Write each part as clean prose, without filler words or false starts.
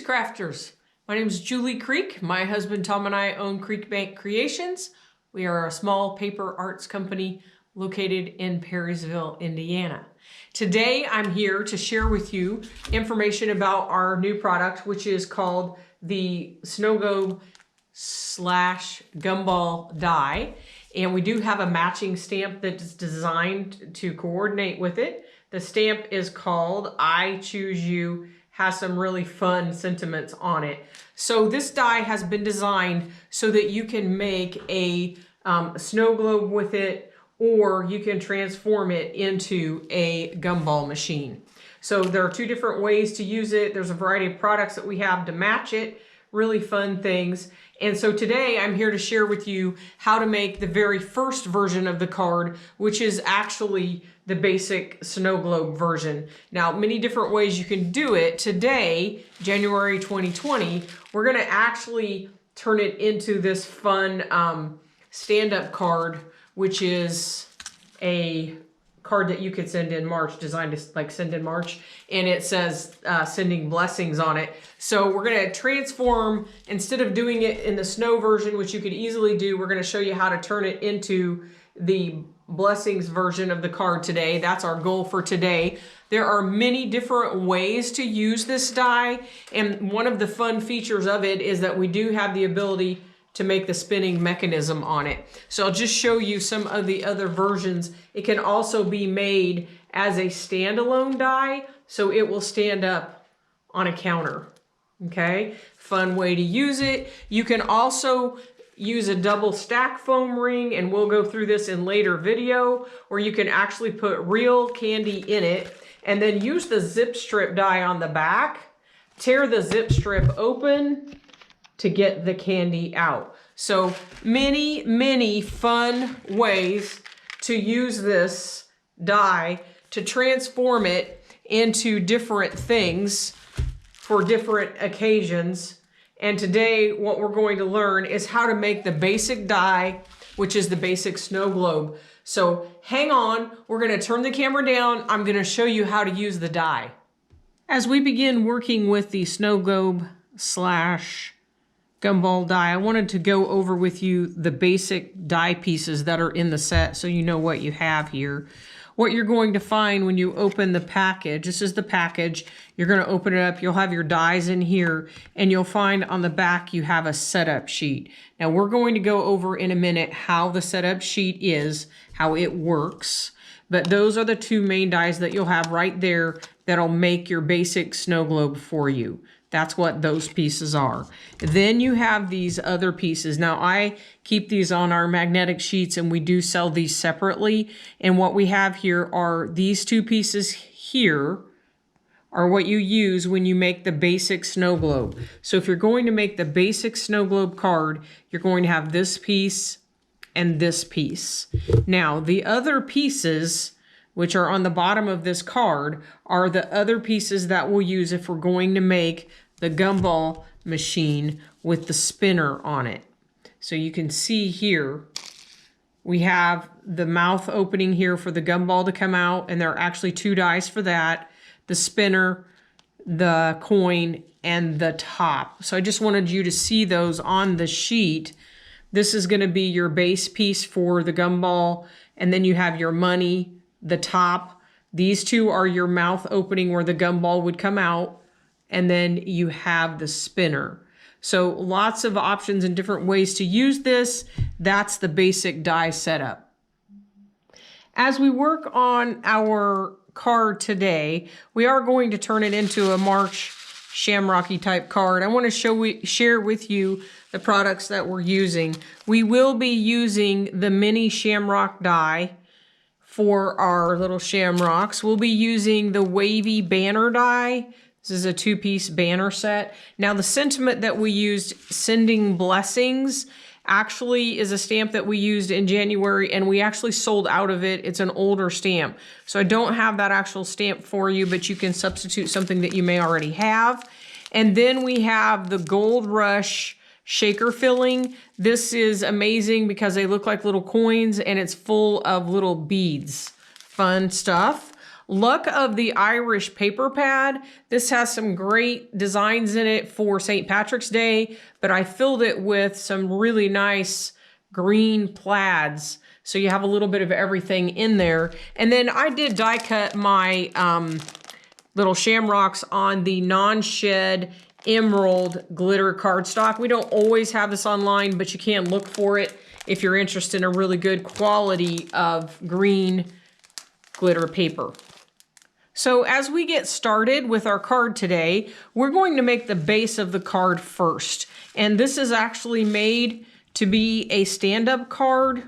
crafters. My name is Julie Creek. My husband Tom and I own Creek Bank Creations. We are a small paper arts company located in Perrysville, Indiana. Today I'm here to share with you information about our new product, which is called the SnowGlobe Gumball Die. And we do have a matching stamp that's designed to coordinate with it. The stamp is called I Choose You, has some really fun sentiments on it. So this die has been designed so that you can make a snow globe with it, or you can transform it into a gumball machine. So there are two different ways to use it. There's a variety of products that we have to match it, really fun things. And so today I'm here to share with you how to make the very first version of the card, which is actually the basic snow globe version. Now, many different ways you can do it. Today, January 2020, we're gonna actually turn it into this fun stand-up card, which is a card that you could send in March, designed to like send in March, and it says sending blessings on it. So we're gonna transform, instead of doing it in the snow version, which you could easily do, we're gonna show you how to turn it into the blessings version of the card today. That's our goal for today. There are many different ways to use this die, and one of the fun features of it is that we do have the ability to make the spinning mechanism on it. So I'll just show you some of the other versions. It can also be made as a standalone die, so it will stand up on a counter. Okay, fun way to use it. You can also use a double stack foam ring, and we'll go through this in later video, or you can actually put real candy in it and then use the zip strip die on the back, tear the zip strip open to get the candy out. So many fun ways to use this die to transform it into different things for different occasions. And today what we're going to learn is how to make the basic die, which is the basic snow globe. So hang on, we're gonna turn the camera down. I'm gonna show you how to use the die. As we begin working with the snow globe / gumball die, I wanted to go over with you the basic die pieces that are in the set so you know what you have here. What you're going to find when you open the package, this is the package, you're going to open it up, you'll have your dies in here, and you'll find on the back you have a setup sheet. Now we're going to go over in a minute how the setup sheet is, how it works, but those are the two main dies that you'll have right there that'll make your basic snow globe for you. That's what those pieces are. Then you have these other pieces. Now I keep these on our magnetic sheets, and we do sell these separately. And what we have here are these two pieces here are what you use when you make the basic snow globe. So if you're going to make the basic snow globe card, you're going to have this piece and this piece. Now the other pieces, which are on the bottom of this card, are the other pieces that we'll use if we're going to make the gumball machine with the spinner on it. So you can see here, we have the mouth opening here for the gumball to come out, and there are actually two dies for that, the spinner, the coin, and the top. So I just wanted you to see those on the sheet. This is gonna be your base piece for the gumball, and then you have your money, the top. These two are your mouth opening where the gumball would come out, and then you have the spinner. So lots of options and different ways to use this. That's the basic die setup. As we work on our card today, we are going to turn it into a March shamrocky type card. I want to share with you the products that we're using. We will be using the mini shamrock die for our little shamrocks. We'll be using the Wavey Banner Die. This is a two-piece banner set. Now the sentiment that we used, sending blessings, actually is a stamp that we used in January, and we actually sold out of it. It's an older stamp. So I don't have that actual stamp for you, but you can substitute something that you may already have. And then we have the Gold Rush shaker filling. This is amazing because they look like little coins, and it's full of little beads. Fun stuff. Luck of the Irish paper pad. This has some great designs in it for St. Patrick's Day, but I filled it with some really nice green plaids. So you have a little bit of everything in there. And then I did die cut my little shamrocks on the non-shed emerald glitter cardstock. We don't always have this online, but you can look for it if you're interested in a really good quality of green glitter paper. So as we get started with our card today, we're going to make the base of the card first. And this is actually made to be a stand-up card.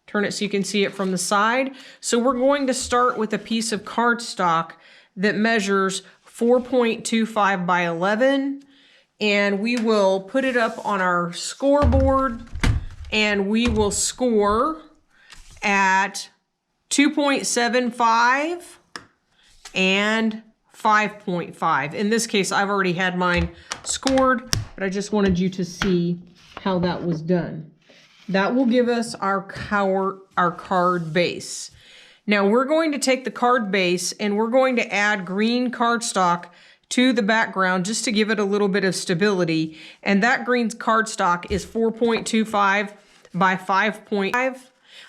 Turn it so you can see it from the side. So we're going to start with a piece of cardstock that measures 4.25 by 11. And we will put it up on our scoreboard and we will score at 2.75 and 5.5. In this case, I've already had mine scored, but I just wanted you to see how that was done. That will give us our card base. Now we're going to take the card base and we're going to add green cardstock to the background just to give it a little bit of stability. And that green cardstock is 4.25 by 5.5.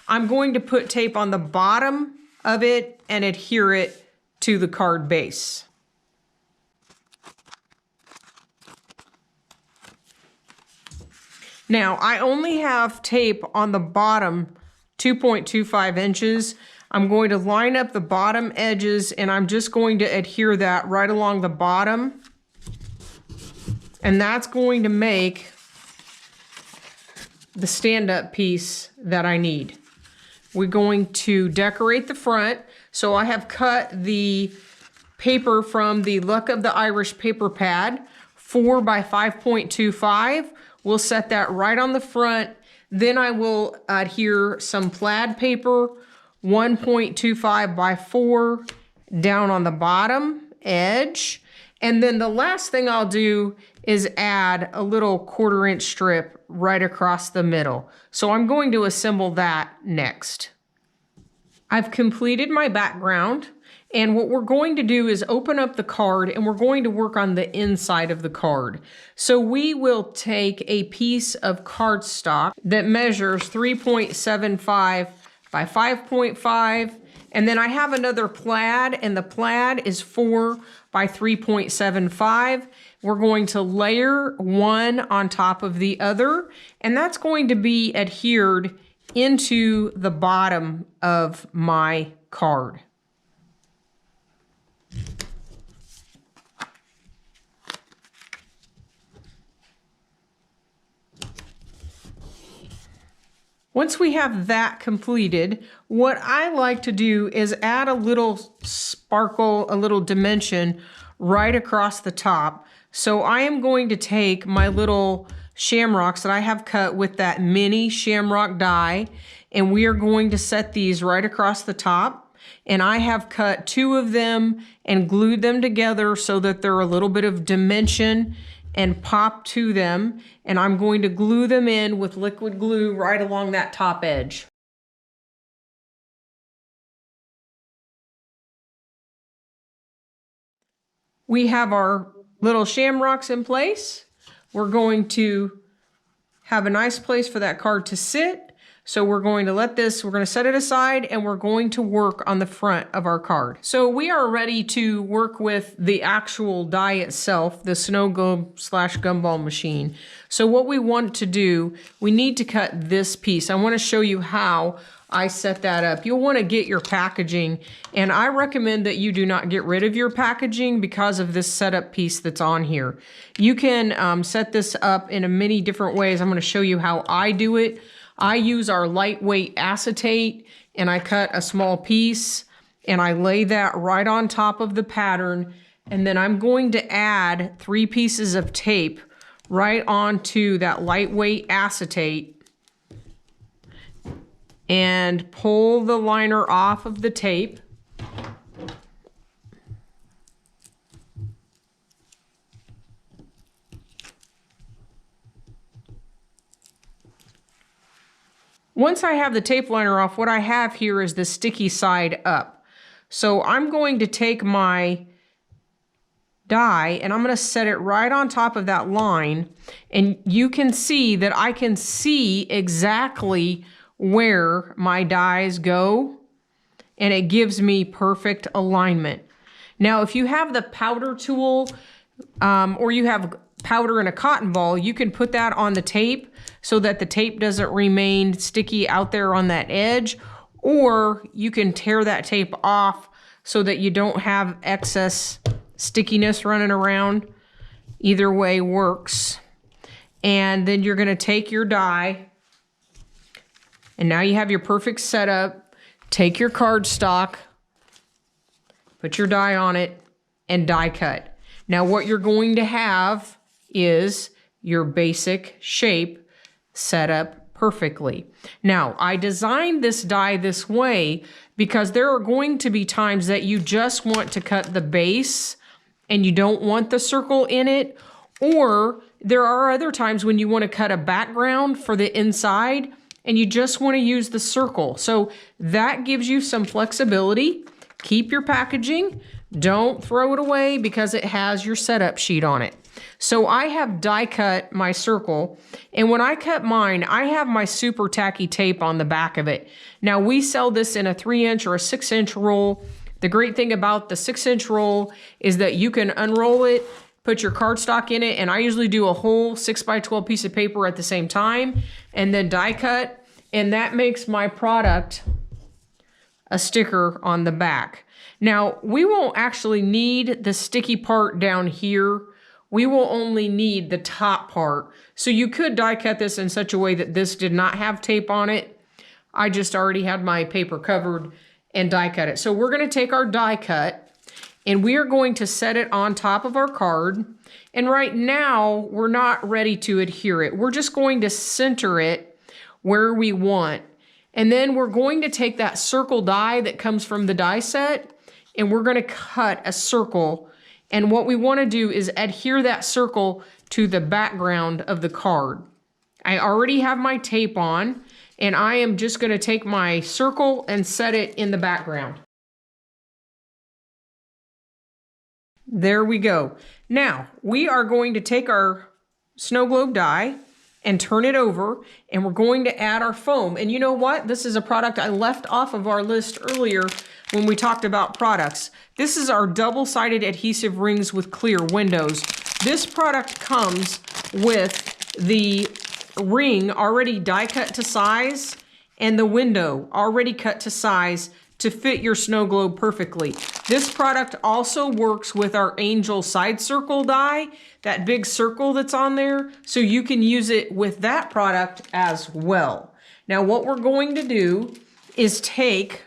I'm going to put tape on the bottom of it and adhere it to the card base. Now, I only have tape on the bottom 2.25 inches. I'm going to line up the bottom edges and I'm just going to adhere that right along the bottom. And that's going to make the stand-up piece that I need. We're going to decorate the front. So I have cut the paper from the Luck of the Irish paper pad, 4 by 5.25. We'll set that right on the front. Then I will adhere some plaid paper, 1.25 by 4, down on the bottom edge. And then the last thing I'll do is add a little 1/4 inch strip right across the middle. So I'm going to assemble that next. I've completed my background. And what we're going to do is open up the card and we're going to work on the inside of the card. So we will take a piece of cardstock that measures 3.75 by 5.5. And then I have another plaid and the plaid is 4 by 3.75. We're going to layer one on top of the other. And that's going to be adhered into the bottom of my card. Once we have that completed, what I like to do is add a little sparkle, a little dimension right across the top. So I am going to take my little shamrocks that I have cut with that mini shamrock die, and we are going to set these right across the top. And I have cut 2 of them and glued them together so that they're a little bit of dimension and pop to them. And I'm going to glue them in with liquid glue right along that top edge. We have our little shamrocks in place. We're going to have a nice place for that card to sit. So we're going to we're going to set it aside and we're going to work on the front of our card. So we are ready to work with the actual die itself, the SnowGlobe / gumball machine. So what we want to do, we need to cut this piece. I want to show you how I set that up. You'll want to get your packaging, and I recommend that you do not get rid of your packaging because of this setup piece that's on here. You can set this up in many different ways. I'm going to show you how I do it. I use our lightweight acetate and I cut a small piece and I lay that right on top of the pattern, and then I'm going to add 3 pieces of tape right onto that lightweight acetate and pull the liner off of the tape. Once I have the tape liner off, what I have here is the sticky side up. So I'm going to take my die and I'm going to set it right on top of that line, and you can see that I can see exactly where my dies go, and it gives me perfect alignment. Now, if you have the powder tool or you have powder in a cotton ball, you can put that on the tape so that the tape doesn't remain sticky out there on that edge, or you can tear that tape off so that you don't have excess stickiness running around. Either way works. And then you're going to take your die, and now you have your perfect setup. Take your cardstock, put your die on it, and die cut. Now what you're going to have is your basic shape set up perfectly. Now, I designed this die this way because there are going to be times that you just want to cut the base and you don't want the circle in it, or there are other times when you want to cut a background for the inside and you just want to use the circle. So that gives you some flexibility. Keep your packaging. Don't throw it away because it has your setup sheet on it. So I have die cut my circle, and when I cut mine, I have my super tacky tape on the back of it. Now we sell this in a 3-inch or a 6-inch roll. The great thing about the 6-inch roll is that you can unroll it, put your cardstock in it, and I usually do a whole 6x12 piece of paper at the same time, and then die cut, and that makes my product a sticker on the back. Now, we won't actually need the sticky part down here. We will only need the top part. So you could die cut this in such a way that this did not have tape on it. I just already had my paper covered and die cut it. So we're going to take our die cut and we are going to set it on top of our card. And right now, we're not ready to adhere it. We're just going to center it where we want. And then we're going to take that circle die that comes from the die set, and we're going to cut a circle. And what we want to do is adhere that circle to the background of the card. I already have my tape on, and I am just going to take my circle and set it in the background. There we go. Now, we are going to take our SnowGlobe die and turn it over, and we're going to add our foam. And you know what? This is a product I left off of our list earlier when we talked about products. This is our double-sided adhesive rings with clear windows. This product comes with the ring already die cut to size and the window already cut to size to fit your snow globe perfectly. This product also works with our angel side circle die, that big circle that's on there, so you can use it with that product as well. Now what we're going to do is take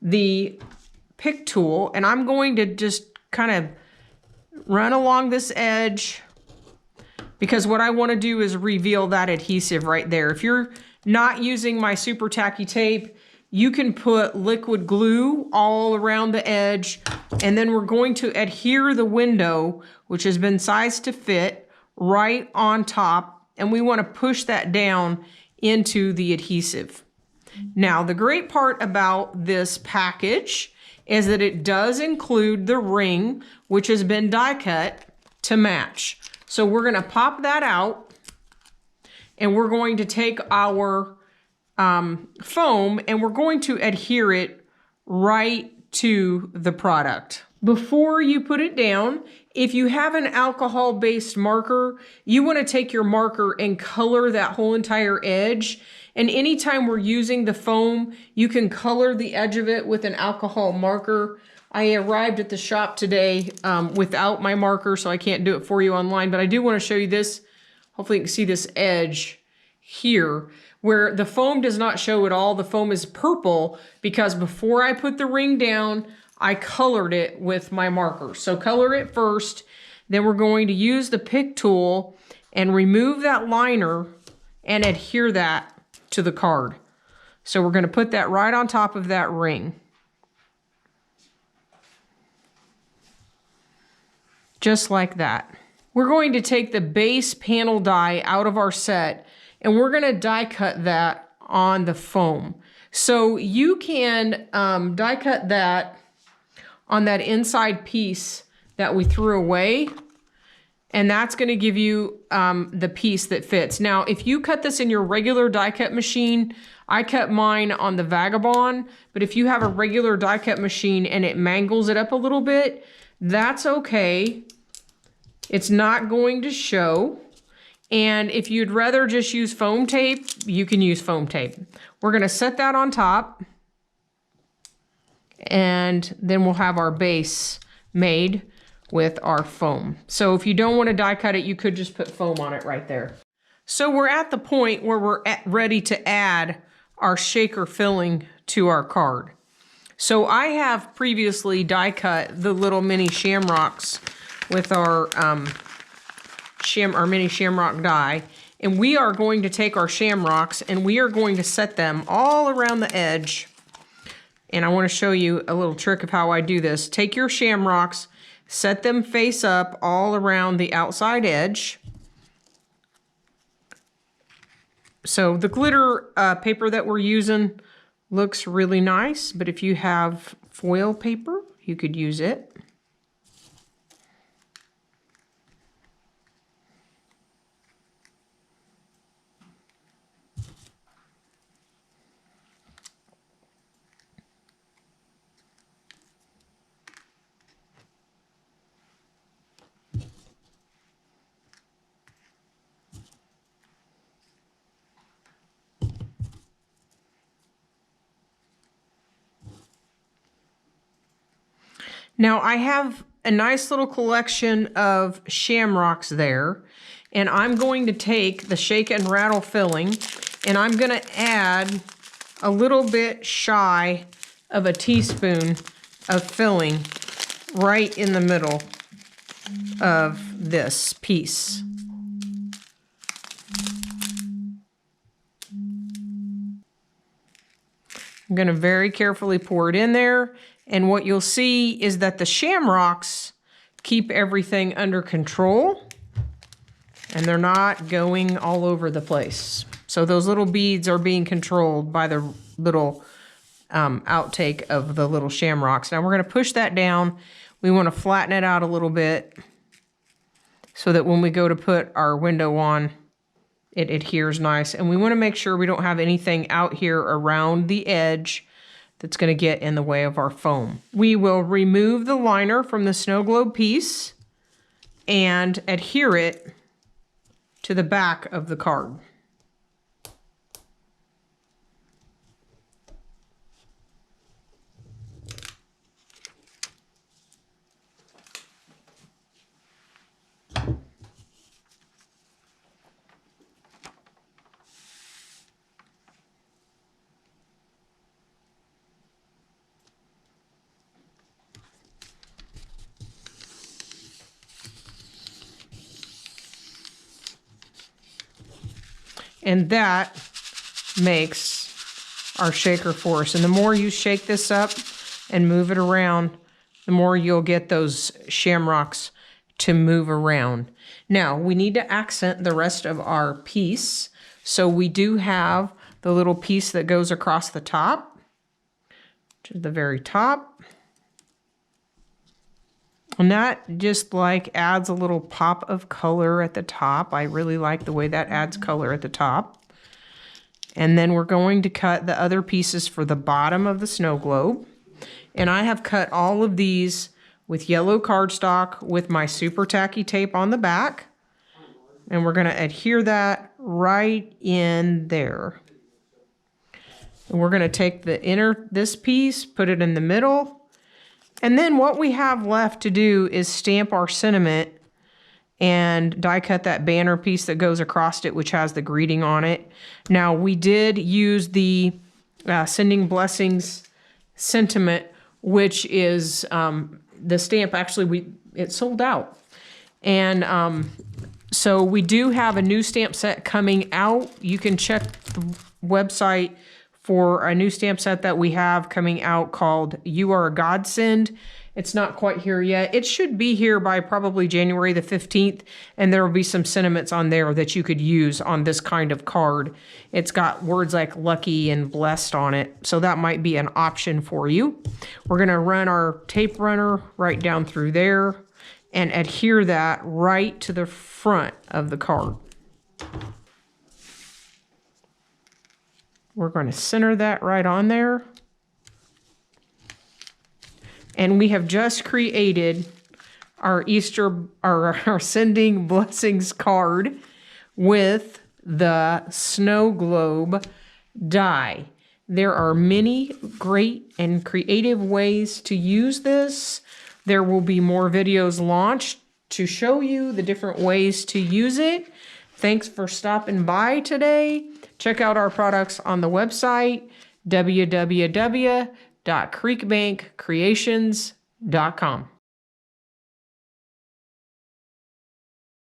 the pick tool, and I'm going to just kind of run along this edge, because what I want to do is reveal that adhesive right there. If you're not using my super tacky tape, you can put liquid glue all around the edge, and then we're going to adhere the window, which has been sized to fit, right on top, and we want to push that down into the adhesive. Now, the great part about this package is that it does include the ring, which has been die cut to match. So we're going to pop that out, and we're going to take our foam, and we're going to adhere it right to the product. Before you put it down, if you have an alcohol-based marker, you want to take your marker and color that whole entire edge. And anytime we're using the foam, you can color the edge of it with an alcohol marker. I arrived at the shop today without my marker, so I can't do it for you online, but I do want to show you this. Hopefully you can see this edge here, where the foam does not show at all. The foam is purple because before I put the ring down, I colored it with my marker. So color it first, then we're going to use the pick tool and remove that liner and adhere that to the card. So we're going to put that right on top of that ring. Just like that. We're going to take the base panel die out of our set, and we're going to die cut that on the foam. So you can die cut that on that inside piece that we threw away, and that's going to give you the piece that fits. Now, if you cut this in your regular die cut machine, I cut mine on the Vagabond, but if you have a regular die cut machine and it mangles it up a little bit, that's okay. It's not going to show. And if you'd rather just use foam tape, you can use foam tape. We're going to set that on top, and then we'll have our base made with our foam. So if you don't want to die cut it, you could just put foam on it right there. So we're at the point where we're ready to add our shaker filling to our card. So I have previously die cut the little mini shamrocks with our mini shamrock die, and we are going to take our shamrocks and we are going to set them all around the edge. And I want to show you a little trick of how I do this. Take your shamrocks, set them face up all around the outside edge. So the glitter paper that we're using looks really nice, but if you have foil paper, you could use it. Now I have a nice little collection of shamrocks there, and I'm going to take the shake and rattle filling and I'm going to add a little bit shy of a teaspoon of filling right in the middle of this piece. I'm going to very carefully pour it in there. And what you'll see is that the shamrocks keep everything under control and they're not going all over the place. So those little beads are being controlled by the little outtake of the little shamrocks. Now we're going to push that down. We want to flatten it out a little bit so that when we go to put our window on, it adheres nice. And we want to make sure we don't have anything out here around the edge that's going to get in the way of our foam. We will remove the liner from the snow globe piece and adhere it to the back of the card. And that makes our shaker for us. And the more you shake this up and move it around, the more you'll get those shamrocks to move around. Now, we need to accent the rest of our piece. So we do have the little piece that goes across the top to the very top. And that just like adds a little pop of color at the top. I really like the way that adds color at the top. And then we're going to cut the other pieces for the bottom of the snow globe. And I have cut all of these with yellow cardstock with my super tacky tape on the back. And we're going to adhere that right in there. And we're going to take this piece, put it in the middle. And then what we have left to do is stamp our sentiment and die cut that banner piece that goes across it, which has the greeting on it. Now, we did use the Sending Blessings sentiment, which is the stamp. Actually, it sold out. And so we do have a new stamp set coming out. You can check the website for a new stamp set that we have coming out called You Are a Godsend. It's not quite here yet. It should be here by probably January the 15th, and there will be some sentiments on there that you could use on this kind of card. It's got words like lucky and blessed on it, so that might be an option for you. We're gonna run our tape runner right down through there and adhere that right to the front of the card. We're going to center that right on there. And we have just created our our sending blessings card with the SnowGlobe die. There are many great and creative ways to use this. There will be more videos launched to show you the different ways to use it. Thanks for stopping by today. Check out our products on the website, www.creekbankcreations.com.